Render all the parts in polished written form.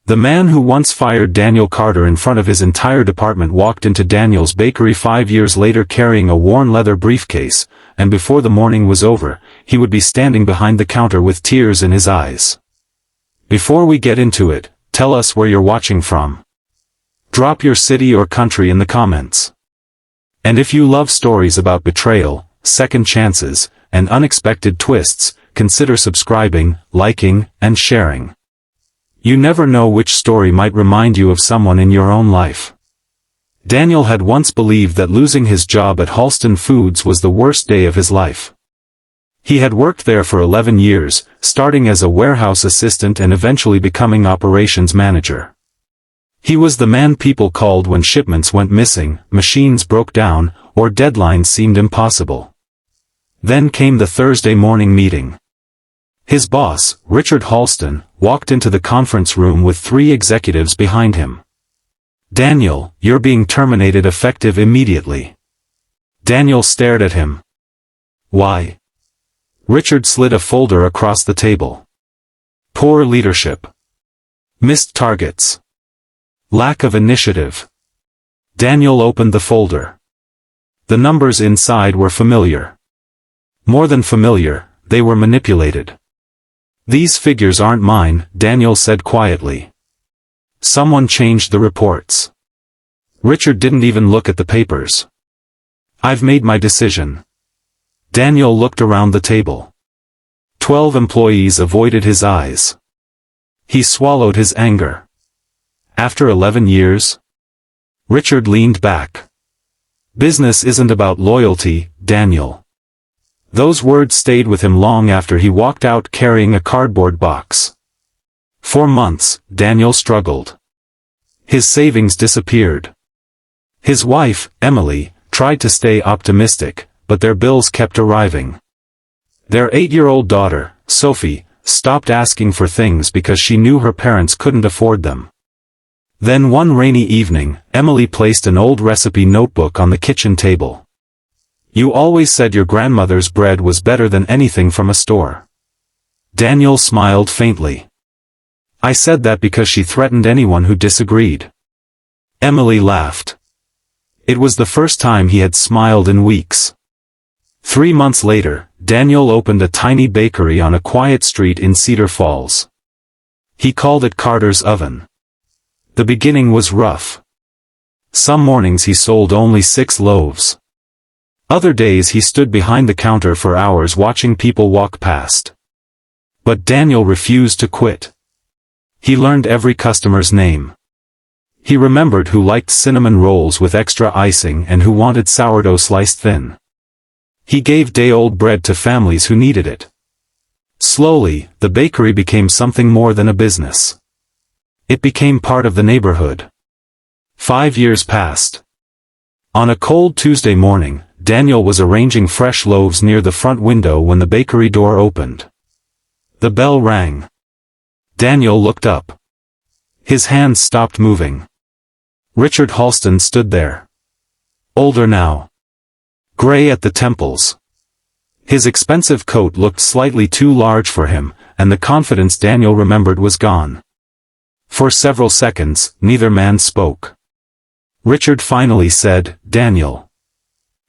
The man who once fired Daniel Carter in front of his entire department walked into Daniel's bakery 5 years later carrying a worn leather briefcase, and before the morning was over, he would be standing behind the counter with tears in his eyes. Before we get into it, tell us where you're watching from. Drop your city or country in the comments. And if you love stories about betrayal, second chances, and unexpected twists, consider subscribing, liking, and sharing. You never know which story might remind you of someone in your own life. Daniel had once believed that losing his job at Halston Foods was the worst day of his life. He had worked there for 11 years, starting as a warehouse assistant and eventually becoming operations manager. He was the man people called when shipments went missing, machines broke down, or deadlines seemed impossible. Then came the Thursday morning meeting. His boss, Richard Halston, walked into the conference room with 3 executives behind him. "Daniel, you're being terminated effective immediately." Daniel stared at him. "Why?" Richard slid a folder across the table. "Poor leadership. Missed targets. Lack of initiative." Daniel opened the folder. The numbers inside were familiar. More than familiar, they were manipulated. "These figures aren't mine," Daniel said quietly. "Someone changed the reports." Richard didn't even look at the papers. "I've made my decision." Daniel looked around the table. 12 employees avoided his eyes. He swallowed his anger. After 11 years? Richard leaned back. "Business isn't about loyalty, Daniel." Those words stayed with him long after he walked out carrying a cardboard box. For months, Daniel struggled. His savings disappeared. His wife, Emily, tried to stay optimistic, but their bills kept arriving. Their 8-year-old daughter, Sophie, stopped asking for things because she knew her parents couldn't afford them. Then one rainy evening, Emily placed an old recipe notebook on the kitchen table. "You always said your grandmother's bread was better than anything from a store." Daniel smiled faintly. "I said that because she threatened anyone who disagreed." Emily laughed. It was the first time he had smiled in weeks. 3 months later, Daniel opened a tiny bakery on a quiet street in Cedar Falls. He called it Carter's Oven. The beginning was rough. Some mornings he sold only 6 loaves. Other days he stood behind the counter for hours watching people walk past. But Daniel refused to quit. He learned every customer's name. He remembered who liked cinnamon rolls with extra icing and who wanted sourdough sliced thin. He gave day-old bread to families who needed it. Slowly, the bakery became something more than a business. It became part of the neighborhood. 5 years passed. On a cold Tuesday morning, Daniel was arranging fresh loaves near the front window when the bakery door opened. The bell rang. Daniel looked up. His hands stopped moving. Richard Halston stood there. Older now. Gray at the temples. His expensive coat looked slightly too large for him, and the confidence Daniel remembered was gone. For several seconds, neither man spoke. Richard finally said, "Daniel."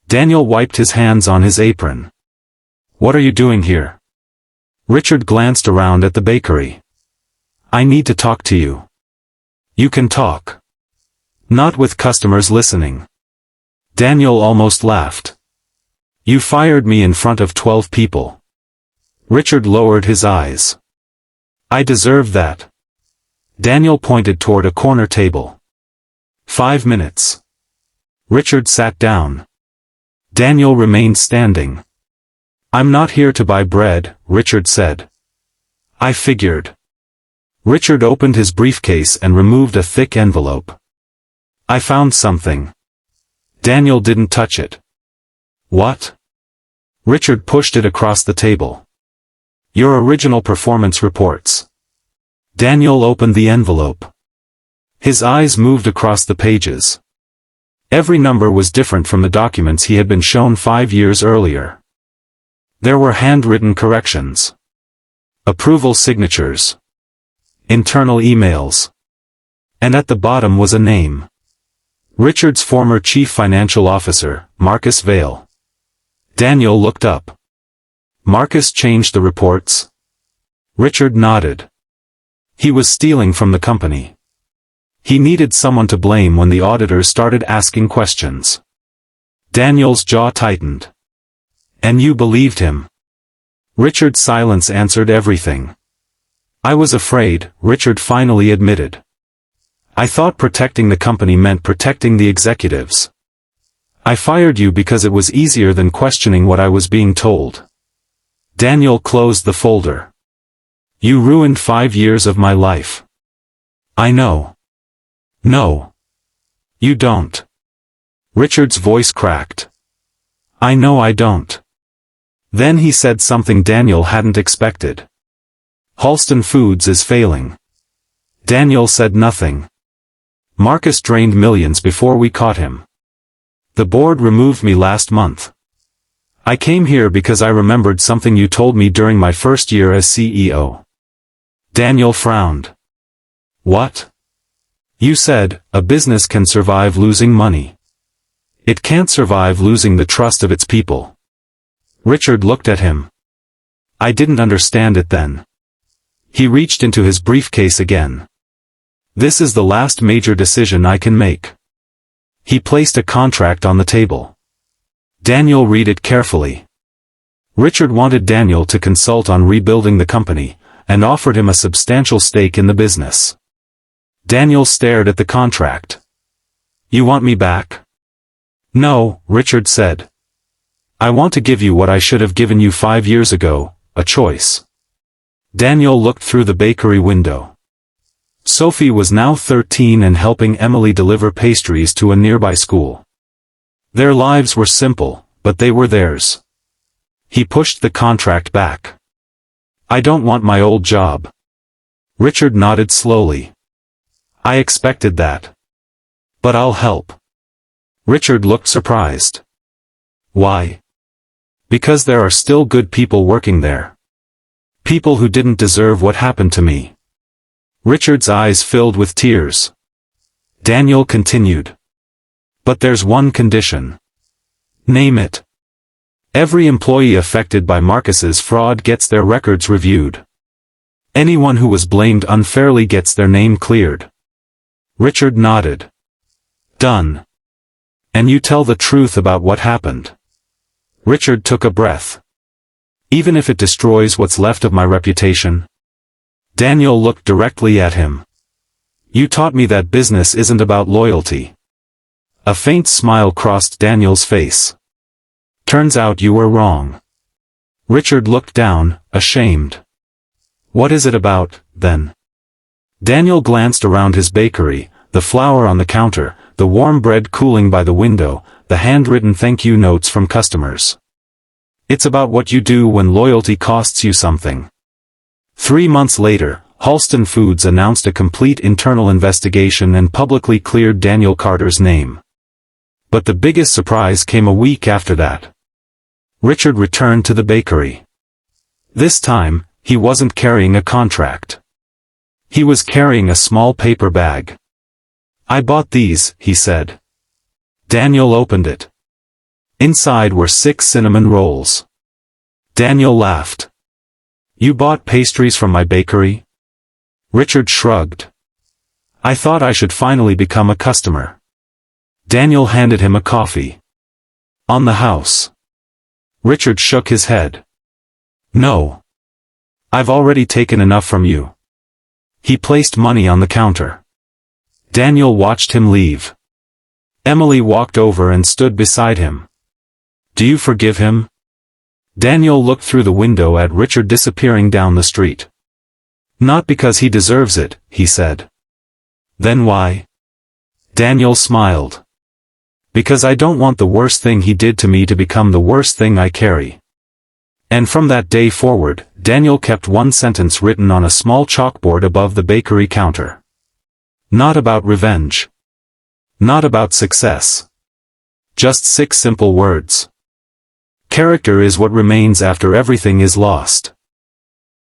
Daniel wiped his hands on his apron. "What are you doing here?" Richard glanced around at the bakery. "I need to talk to you." "You can talk. Not with customers listening." Daniel almost laughed. "You fired me in front of 12 people." Richard lowered his eyes. "I deserve that." Daniel pointed toward a corner table. 5 minutes. Richard sat down. Daniel remained standing. "I'm not here to buy bread," Richard said. "I figured." Richard opened his briefcase and removed a thick envelope. "I found something." Daniel didn't touch it. "What?" Richard pushed it across the table. "Your original performance reports." Daniel opened the envelope. His eyes moved across the pages. Every number was different from the documents he had been shown 5 years earlier. There were handwritten corrections. Approval signatures. Internal emails. And at the bottom was a name. Richard's former chief financial officer, Marcus Vale. Daniel looked up. Marcus changed the reports? Richard nodded. He was stealing from the company. He needed someone to blame when the auditors started asking questions. Daniel's jaw tightened. And you believed him? Richard's silence answered everything. I was afraid, Richard finally admitted. I thought protecting the company meant protecting the executives. I fired you because it was easier than questioning what I was being told. Daniel closed the folder. You ruined 5 years of my life. I know. No. You don't. Richard's voice cracked. I know I don't. Then he said something Daniel hadn't expected. Halston Foods is failing. Daniel said nothing. Marcus drained millions before we caught him. The board removed me last month. I came here because I remembered something you told me during my first year as CEO. Daniel frowned. What? You said, a business can survive losing money. It can't survive losing the trust of its people. Richard looked at him. I didn't understand it then. He reached into his briefcase again. This is the last major decision I can make. He placed a contract on the table. Daniel read it carefully. Richard wanted Daniel to consult on rebuilding the company, and offered him a substantial stake in the business. Daniel stared at the contract. You want me back? No, Richard said. I want to give you what I should have given you 5 years ago, a choice. Daniel looked through the bakery window. Sophie was now 13 and helping Emily deliver pastries to a nearby school. Their lives were simple, but they were theirs. He pushed the contract back. I don't want my old job. Richard nodded slowly. I expected that. But I'll help. Richard looked surprised. Why? Because there are still good people working there. People who didn't deserve what happened to me. Richard's eyes filled with tears. Daniel continued. But there's one condition. Name it. Every employee affected by Marcus's fraud gets their records reviewed. Anyone who was blamed unfairly gets their name cleared. Richard nodded. Done. And you tell the truth about what happened. Richard took a breath. Even if it destroys what's left of my reputation? Daniel looked directly at him. You taught me that business isn't about loyalty. A faint smile crossed Daniel's face. Turns out you were wrong. Richard looked down, ashamed. What is it about, then? Daniel glanced around his bakery, the flour on the counter, the warm bread cooling by the window, the handwritten thank you notes from customers. It's about what you do when loyalty costs you something. 3 months later, Halston Foods announced a complete internal investigation and publicly cleared Daniel Carter's name. But the biggest surprise came a week after that. Richard returned to the bakery. This time, he wasn't carrying a contract. He was carrying a small paper bag. I bought these, he said. Daniel opened it. Inside were 6 cinnamon rolls. Daniel laughed. You bought pastries from my bakery? Richard shrugged. I thought I should finally become a customer. Daniel handed him a coffee. On the house. Richard shook his head. No. I've already taken enough from you. He placed money on the counter. Daniel watched him leave. Emily walked over and stood beside him. Do you forgive him? Daniel looked through the window at Richard disappearing down the street. Not because he deserves it, he said. Then why? Daniel smiled. Because I don't want the worst thing he did to me to become the worst thing I carry. And from that day forward, Daniel kept one sentence written on a small chalkboard above the bakery counter. Not about revenge. Not about success. Just 6 simple words. Character is what remains after everything is lost.